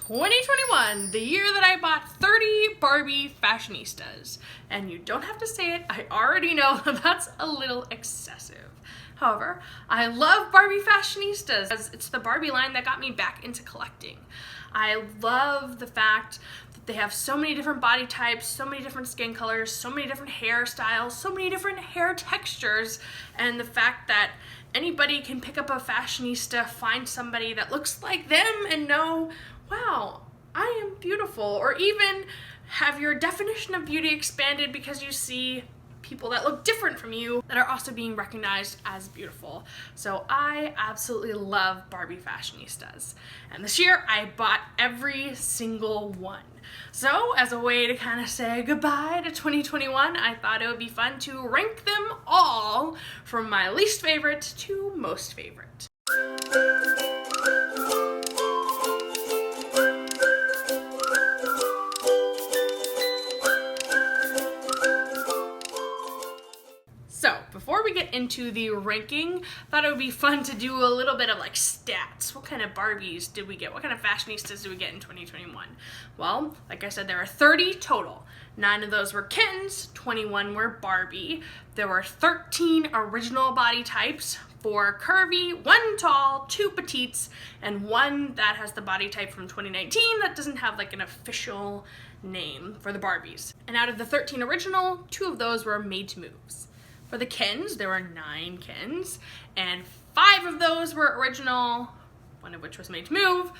2021, the year that I bought 30 Barbie fashionistas. And you don't have to say it, I already know that that's a little excessive. However, I love Barbie fashionistas as it's the Barbie line that got me back into collecting. I love the fact that they have so many different body types, so many different skin colors, so many different hairstyles, so many different hair textures, and the fact that anybody can pick up a fashionista, find somebody that looks like them and know, wow, I am beautiful, or even have your definition of beauty expanded because you see people that look different from you that are also being recognized as beautiful. So I absolutely love Barbie fashionistas. And this year I bought every single one. So as a way to kind of say goodbye to 2021, I thought it would be fun to rank them all from my least favorite to most favorite. So before we get into the ranking, I thought it would be fun to do a little bit of like stats. What kind of Barbies did we get? What kind of fashionistas did we get in 2021? Well, like I said, there are 30 total. 9 of those were kittens, 21 were Barbie. There were 13 original body types, 4 curvy, 1 tall, 2 petites, and 1 that has the body type from 2019 that doesn't have like an official name for the Barbies. And out of the 13 original, 2 of those were made to moves. For the kins, there were 9 kins, and 5 of those were original, 1 of which was made to move,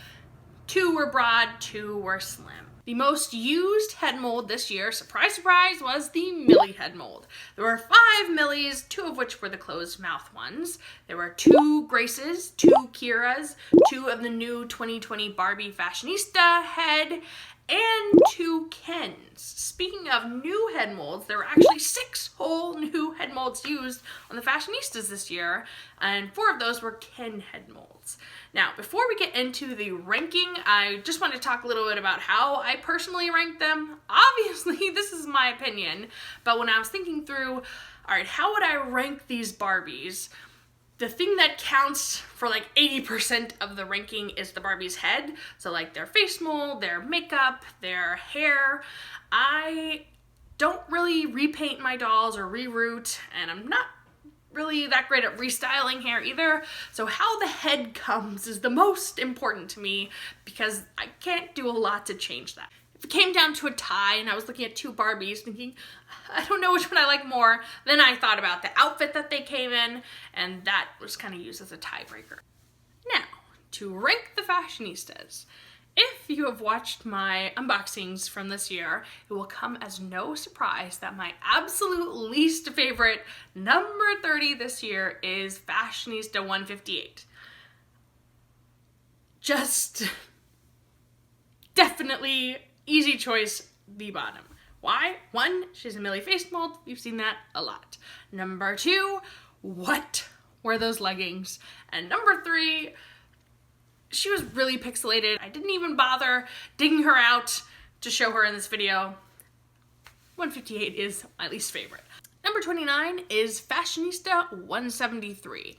2 were broad, 2 were slim. The most used head mold this year, surprise, surprise, was the Millie head mold. There were 5 Millies, 2 of which were the closed mouth ones. There were 2 Graces, 2 Kiras, 2 of the new 2020 Barbie fashionista head, and 2 Kens. Speaking of new head molds, there were actually 6 whole new head molds used on the fashionistas this year, and 4 of those were Ken head molds. Now, before we get into the ranking, I just want to talk a little bit about how I personally rank them. Obviously, this is my opinion, but when I was thinking through, all right, how would I rank these Barbies? The thing that counts for like 80% of the ranking is the Barbie's head. So like their face mold, their makeup, their hair. I don't really repaint my dolls or reroot, and I'm not really that great at restyling hair either. So how the head comes is the most important to me because I can't do a lot to change that. If it came down to a tie and I was looking at 2 Barbies thinking, I don't know which one I like more, then I thought about the outfit that they came in, and that was kind of used as a tiebreaker. Now, to rank the fashionistas. If you have watched my unboxings from this year, it will come as no surprise that my absolute least favorite number 30 this year is Fashionista 158. Just definitely easy choice, the bottom. Why? 1, she's a Millie face mold. We've seen that a lot. Number 2, what were those leggings? And number 3, she was really pixelated. I didn't even bother digging her out to show her in this video. 158 is my least favorite. Number 29 is Fashionista 173.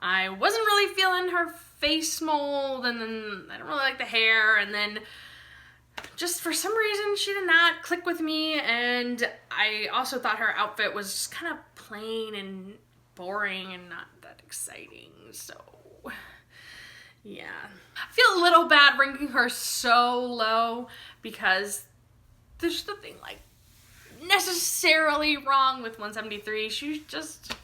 I wasn't really feeling her face mold, and then I don't really like the hair, and then just for some reason she did not click with me, and I also thought her outfit was just kind of plain and boring and not that exciting, so yeah. I feel a little bad ranking her so low because there's nothing like necessarily wrong with 173. She just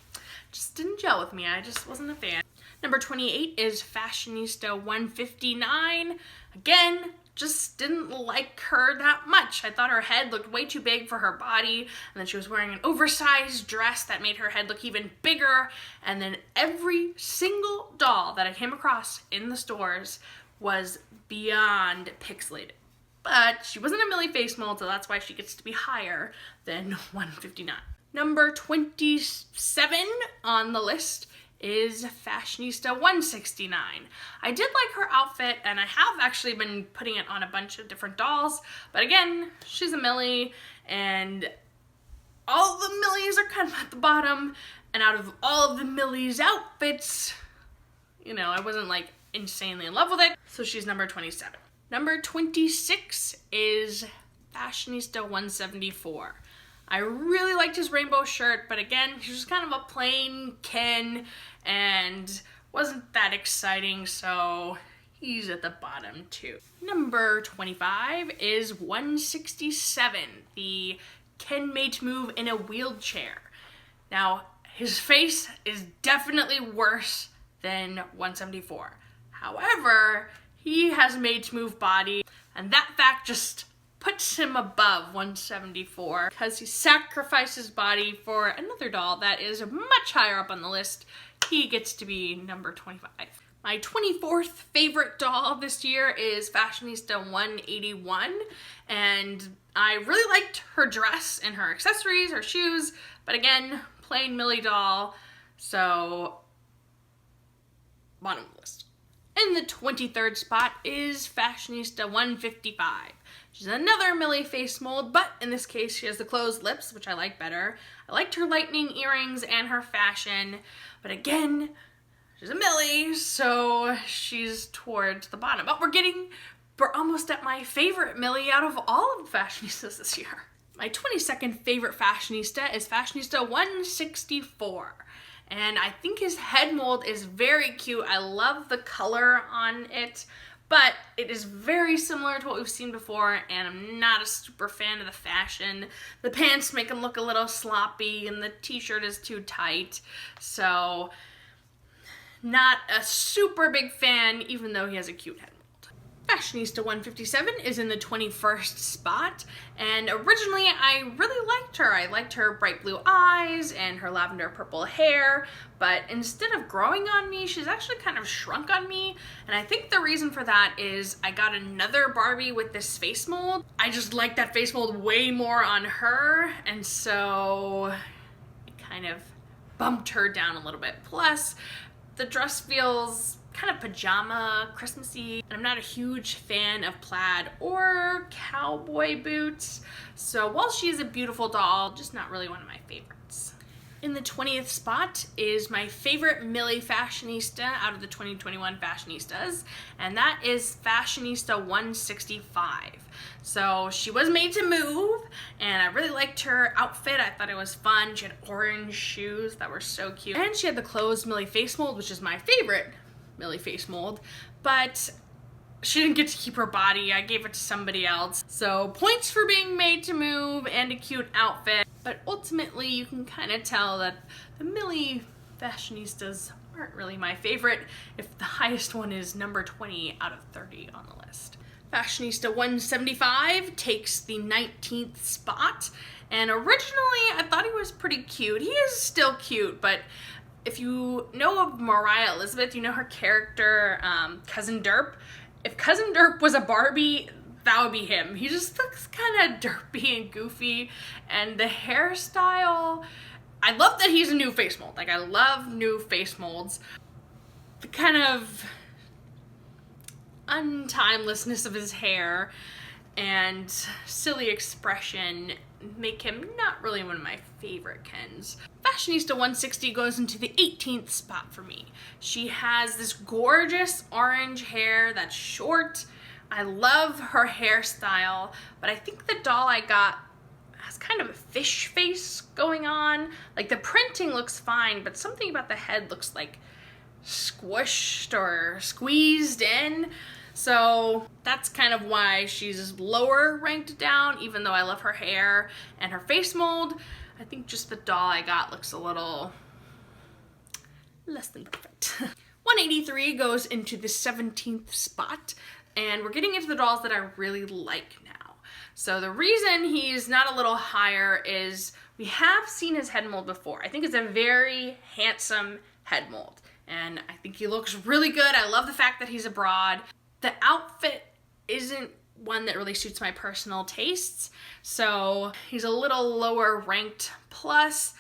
didn't gel with me. I just wasn't a fan. Number 28 is Fashionista 159. Again, just didn't like her that much. I thought her head looked way too big for her body, and then she was wearing an oversized dress that made her head look even bigger, and then every single doll that I came across in the stores was beyond pixelated. But she wasn't a Millie face mold, so that's why she gets to be higher than 159. Number 27 on the list is Fashionista 169. I did like her outfit, and I have actually been putting it on a bunch of different dolls, but again, she's a Millie, and all the Millies are kind of at the bottom, and out of all of the Millie's outfits, you know, I wasn't like insanely in love with it, so she's number 27. Number 26 is Fashionista 174. I really liked his rainbow shirt, but again, he was kind of a plain Ken and wasn't that exciting, so he's at the bottom too. Number 25 is 167, the Ken made to move in a wheelchair. Now, his face is definitely worse than 174. However, he has a made to move body, and that fact just puts him above 174 because he sacrificed his body for another doll that is much higher up on the list. He gets to be number 25. My 24th favorite doll this year is Fashionista 181, and I really liked her dress and her accessories, her shoes, but again, plain Millie doll, so bottom of the list. In the 23rd spot is Fashionista 155. She's another Millie face mold, but in this case she has the closed lips, which I like better. I liked her lightning earrings and her fashion, but again, she's a Millie, so she's towards the bottom. But we're almost at my favorite Millie out of all of the Fashionistas this year. My 22nd favorite Fashionista is Fashionista 164. And I think his head mold is very cute. I love the color on it, but it is very similar to what we've seen before, and I'm not a super fan of the fashion. The pants make him look a little sloppy, and the t-shirt is too tight, so not a super big fan, even though he has a cute head mold. Fashionista 157 is in the 21st spot, and originally I really liked her. I liked her bright blue eyes and her lavender purple hair, but instead of growing on me, she's actually kind of shrunk on me, and I think the reason for that is I got another Barbie with this face mold. I just like that face mold way more on her, and so it kind of bumped her down a little bit. Plus, the dress feels kind of pajama, Christmassy, and I'm not a huge fan of plaid or cowboy boots, so while she is a beautiful doll, just not really one of my favorites. In the 20th spot is my favorite Millie Fashionista out of the 2021 Fashionistas, and that is Fashionista 165. So she was made to move, and I really liked her outfit. I thought it was fun. She had orange shoes that were so cute, and she had the closed Millie face mold, which is my favorite Millie face mold, but she didn't get to keep her body. I gave it to somebody else. So points for being made to move and a cute outfit, but ultimately you can kind of tell that the Millie Fashionistas aren't really my favorite if the highest one is number 20 out of 30 on the list. Fashionista 175 takes the 19th spot, and originally I thought he was pretty cute. He is still cute, but if you know of Mariah Elizabeth, you know her character, Cousin Derp. If Cousin Derp was a Barbie, that would be him. He just looks kind of derpy and goofy, and the hairstyle, I love that he's a new face mold. Like, I love new face molds. The kind of untimelessness of his hair and silly expression make him not really one of my favorite Kens. Fashionista 160 goes into the 18th spot for me. She has this gorgeous orange hair that's short. I love her hairstyle, but I think the doll I got has kind of a fish face going on. Like, the printing looks fine, but something about the head looks like squished or squeezed in. So that's kind of why she's lower ranked down, even though I love her hair and her face mold. I think just the doll I got looks a little less than perfect. 183 goes into the 17th spot, and we're getting into the dolls that I really like now. So the reason he's not a little higher is we have seen his head mold before. I think it's a very handsome head mold, and I think he looks really good. I love the fact that he's a broad. The outfit isn't one that really suits my personal tastes, so he's a little lower ranked. Plus,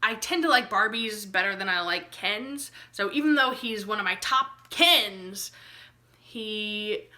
I tend to like Barbies better than I like Kens, so even though he's one of my top Kens, he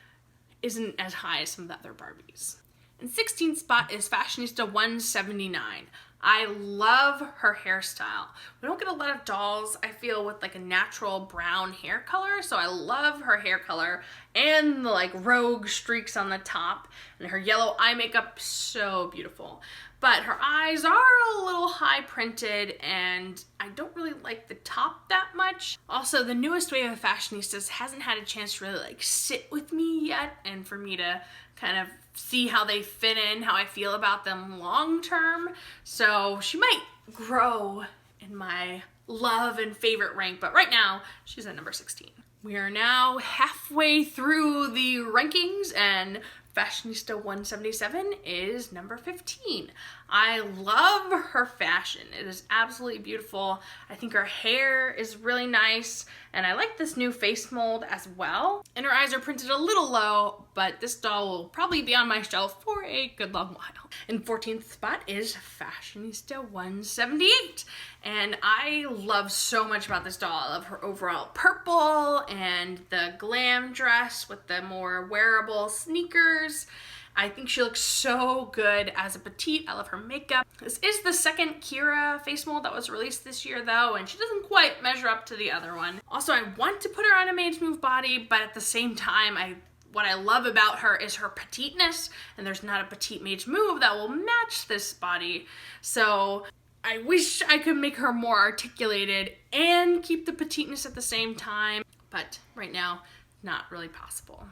isn't as high as some of the other Barbies. And 16th spot is Fashionista 179. I love her hairstyle. We don't get a lot of dolls, I feel, with like a natural brown hair color, so I love her hair color and the like rogue streaks on the top, and her yellow eye makeup, so beautiful. But her eyes are a little high printed and I don't really like the top that much. Also, the newest wave of fashionistas hasn't had a chance to really like sit with me yet and for me to kind of see how they fit in, how I feel about them long term. So she might grow in my love and favorite rank, but right now she's at number 16. We are now halfway through the rankings and Fashionista 177 is number 15. I love her fashion. It is absolutely beautiful. I think her hair is really nice, and I like this new face mold as well. And her eyes are printed a little low, but this doll will probably be on my shelf for a good long while. In 14th spot is Fashionista 178. And I love so much about this doll. I love her overall purple and the glam dress with the more wearable sneakers. I think she looks so good as a petite. I love her makeup. This is the second Kira face mold that was released this year though, and she doesn't quite measure up to the other one. Also, I want to put her on a Made to Move body, but at the same time, what I love about her is her petiteness, and there's not a petite Made to Move that will match this body. So I wish I could make her more articulated and keep the petiteness at the same time, but right now, not really possible.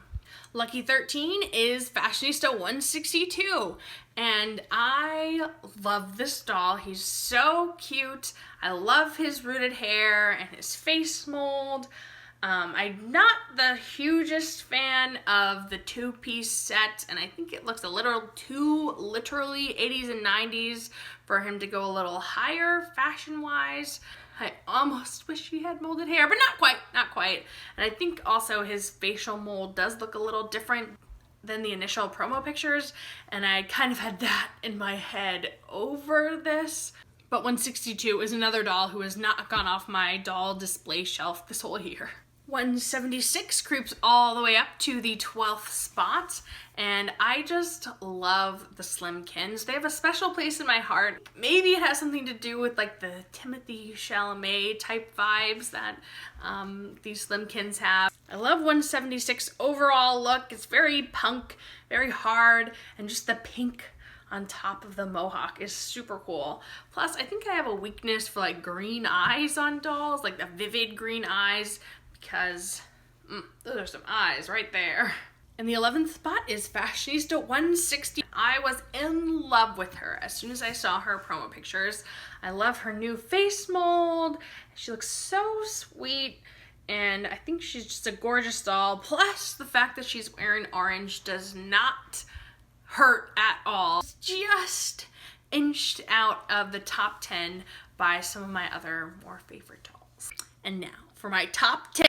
Lucky 13 is Fashionista 162, and I love this doll. He's so cute. I love his rooted hair and his face mold. I'm not the hugest fan of the two-piece set, and I think it looks a little too literally 80s and 90s for him to go a little higher fashion-wise. I almost wish he had molded hair, but not quite. And I think also his facial mold does look a little different than the initial promo pictures, and I kind of had that in my head over this. But 162 is another doll who has not gone off my doll display shelf this whole year. 176 creeps all the way up to the 12th spot, and I just love the Slimkins. They have a special place in my heart. Maybe it has something to do with like the Timothée Chalamet type vibes that these Slimkins have. I love 176 overall look. It's very punk, very hard, and just the pink on top of the mohawk is super cool. Plus, I think I have a weakness for like green eyes on dolls, like the vivid green eyes, because those are some eyes right there. And the 11th spot is Fashionista 160. I was in love with her as soon as I saw her promo pictures. I love her new face mold. She looks so sweet, and I think she's just a gorgeous doll. Plus, the fact that she's wearing orange does not hurt at all. It's just inched out of the top 10 by some of my other more favorite dolls. And now for my top 10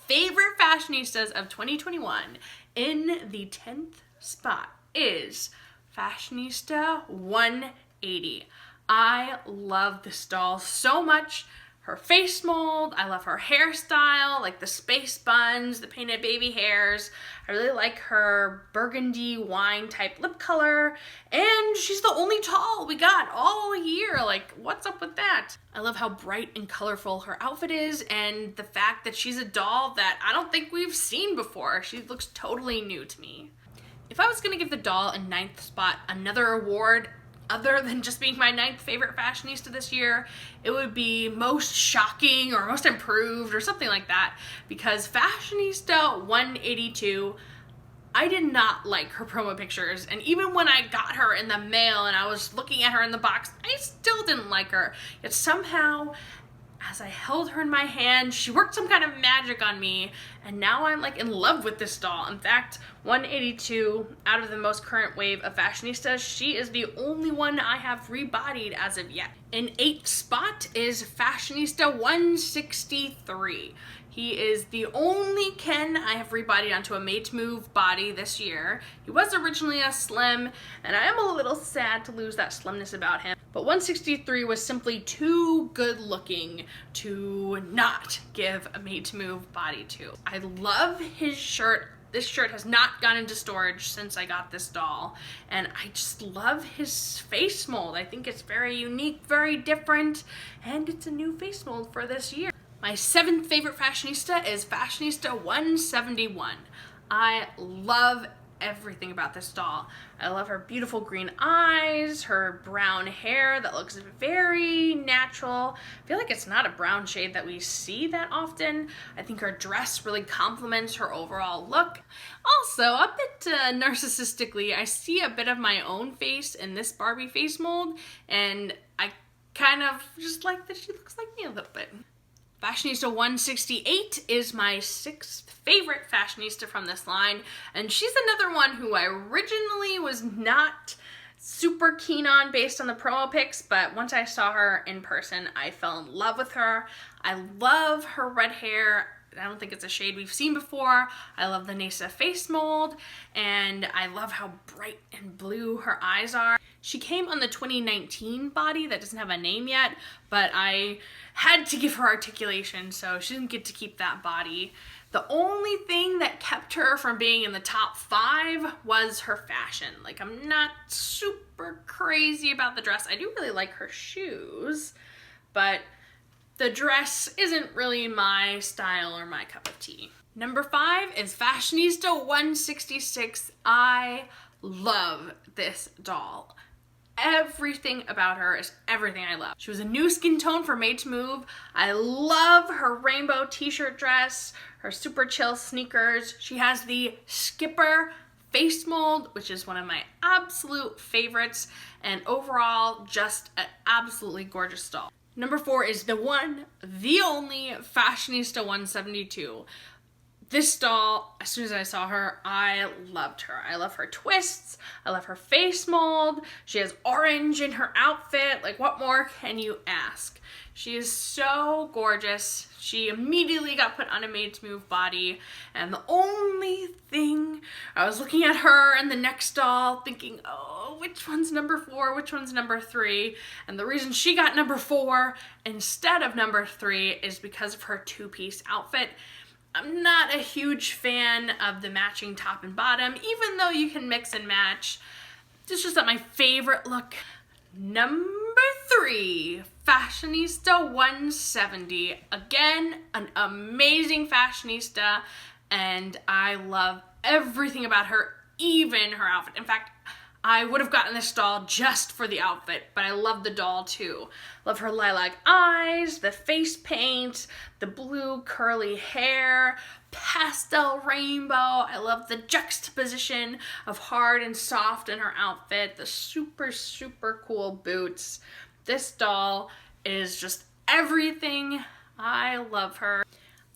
favorite fashionistas of 2021. In the 10th spot is Fashionista 180. I love this doll so much. Her face mold, I love her hairstyle, like the space buns, the painted baby hairs. I really like her burgundy wine type lip color, and she's the only doll we got all year. Like, what's up with that? I love how bright and colorful her outfit is, and the fact that she's a doll that I don't think we've seen before. She looks totally new to me. If I was gonna give the doll a 9th spot another award, other than just being my 9th favorite fashionista this year, it would be most shocking or most improved or something like that, because Fashionista 182, I did not like her promo pictures, and even when I got her in the mail and I was looking at her in the box, I still didn't like her. Yet somehow, as I held her in my hand, she worked some kind of magic on me, and now I'm like in love with this doll. In fact, 182 out of the most current wave of fashionistas, she is the only one I have rebodied as of yet. In 8th spot is Fashionista 163. He is the only Ken I have rebodied onto a Made to Move body this year. He was originally a slim, and I am a little sad to lose that slimness about him. But 163 was simply too good looking to not give a Made to Move body to. I love his shirt This shirt has not gone into storage since I got this doll, and I just love his face mold. I think it's very unique, very different, and it's a new face mold for this year. My 7th favorite fashionista is Fashionista 171. I love everything about this doll. I love her beautiful green eyes, her brown hair that looks very natural. I feel like it's not a brown shade that we see that often. I think her dress really complements her overall look. Also, a bit narcissistically, I see a bit of my own face in this Barbie face mold, and I kind of just like that she looks like me a little bit. Fashionista 168 is my 6th favorite fashionista from this line, and she's another one who I originally was not super keen on based on the promo pics, but once I saw her in person, I fell in love with her. I love her red hair. I don't think it's a shade we've seen before. I love the Nasa face mold, and I love how bright and blue her eyes are. She came on the 2019 body that doesn't have a name yet, but I had to give her articulation, so she didn't get to keep that body. The only thing that kept her from being in the top 5 was her fashion. Like, I'm not super crazy about the dress. I do really like her shoes, but the dress isn't really my style or my cup of tea. Number 5 is Fashionista 166. I love this doll. Everything about her is everything I love. She was a new skin tone for Made to Move. I love her rainbow t-shirt dress, her super chill sneakers. She has the Skipper face mold, which is one of my absolute favorites, and overall just an absolutely gorgeous doll. Number 4 is the one, the only Fashionista 172. This doll, as soon as I saw her, I loved her. I love her twists. I love her face mold. She has orange in her outfit. Like, what more can you ask? She is so gorgeous. She immediately got put on a Made to Move body. And the only thing, I was looking at her and the next doll thinking, oh, which one's number 4? Which one's number 3? And the reason she got number 4 instead of number 3 is because of her two-piece outfit. I'm not a huge fan of the matching top and bottom, even though you can mix and match. It's just not my favorite look. Number 3, Fashionista 170. Again, an amazing fashionista, and I love everything about her, even her outfit. In fact, I would have gotten this doll just for the outfit, but I love the doll too. Love her lilac eyes, the face paint, the blue curly hair, pastel rainbow. I love the juxtaposition of hard and soft in her outfit, the super, super cool boots. This doll is just everything. I love her.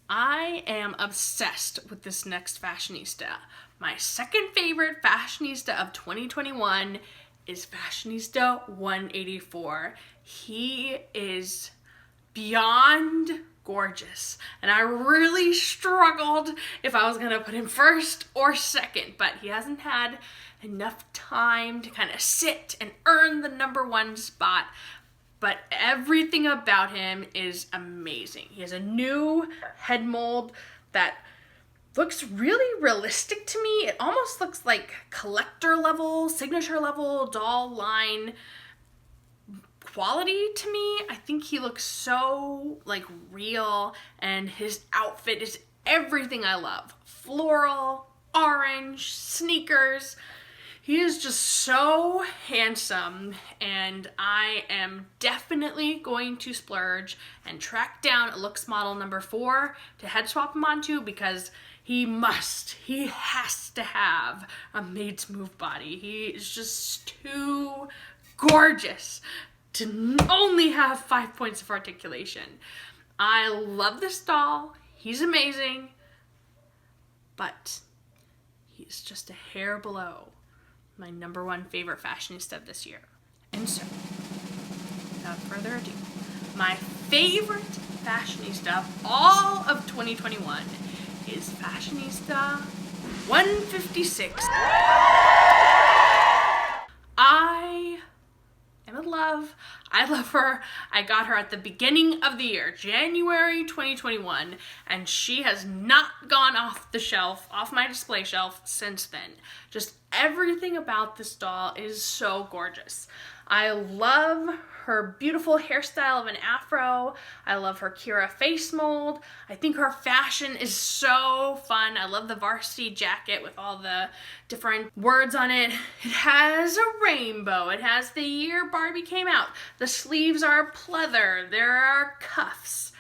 I am obsessed with this next fashionista. My 2nd favorite fashionista of 2021 is Fashionista 184. He is beyond gorgeous, and I really struggled if I was gonna put him 1st or 2nd, but he hasn't had enough time to kind of sit and earn the number 1 spot. But everything about him is amazing. He has a new head mold that looks really realistic to me. It almost looks like collector level, signature level, doll line quality to me. I think he looks so like real, and his outfit is everything I love. Floral, orange, sneakers. He is just so handsome, and I am definitely going to splurge and track down a looks model number 4 to head swap him onto, because he has to have a Made to Move body. He is just too gorgeous to only have 5 points of articulation. I love this doll. He's amazing, but he's just a hair below my number 1 favorite fashionista of this year. And so, without further ado, my favorite fashionista of all of 2021 is Fashionista 156. I am in love. I love her. I got her at the beginning of the year, January 2021, and she has not gone off the shelf, off my display shelf since then. Just everything about this doll is so gorgeous. I love her beautiful hairstyle of an afro. I love her Kira face mold. I think her fashion is so fun. I love the varsity jacket with all the different words on it. It has a rainbow. It has the year Barbie came out. The sleeves are pleather. There are cuffs.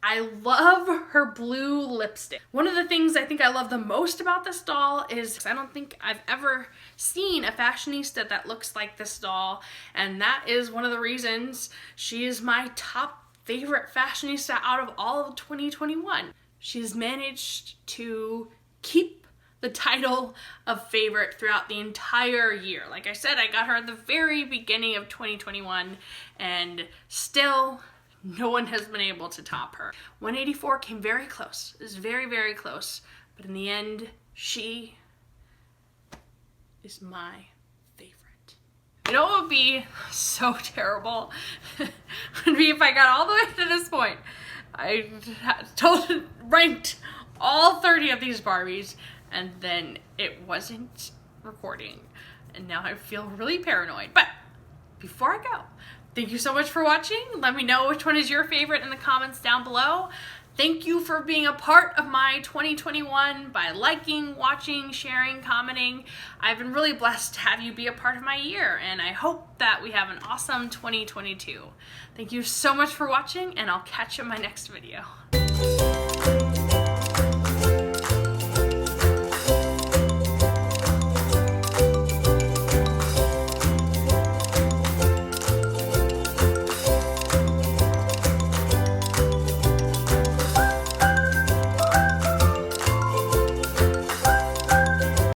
I love her blue lipstick. One of the things I think I love the most about this doll is I don't think I've ever seen a fashionista that looks like this doll, and that is one of the reasons she is my top favorite fashionista out of all of 2021. She's managed to keep the title of favorite throughout the entire year. Like I said, I got her at the very beginning of 2021, and still no one has been able to top her. 184 came very close. It was very, very close. But in the end, she is my favorite. You know what would be so terrible? Would be if I got all the way to this point. I ranked all 30 of these Barbies, and then it wasn't recording. And now I feel really paranoid. But before I go, thank you so much for watching. Let me know which one is your favorite in the comments down below. Thank you for being a part of my 2021 by liking, watching, sharing, commenting. I've been really blessed to have you be a part of my year, and I hope that we have an awesome 2022. Thank you so much for watching, and I'll catch you in my next video.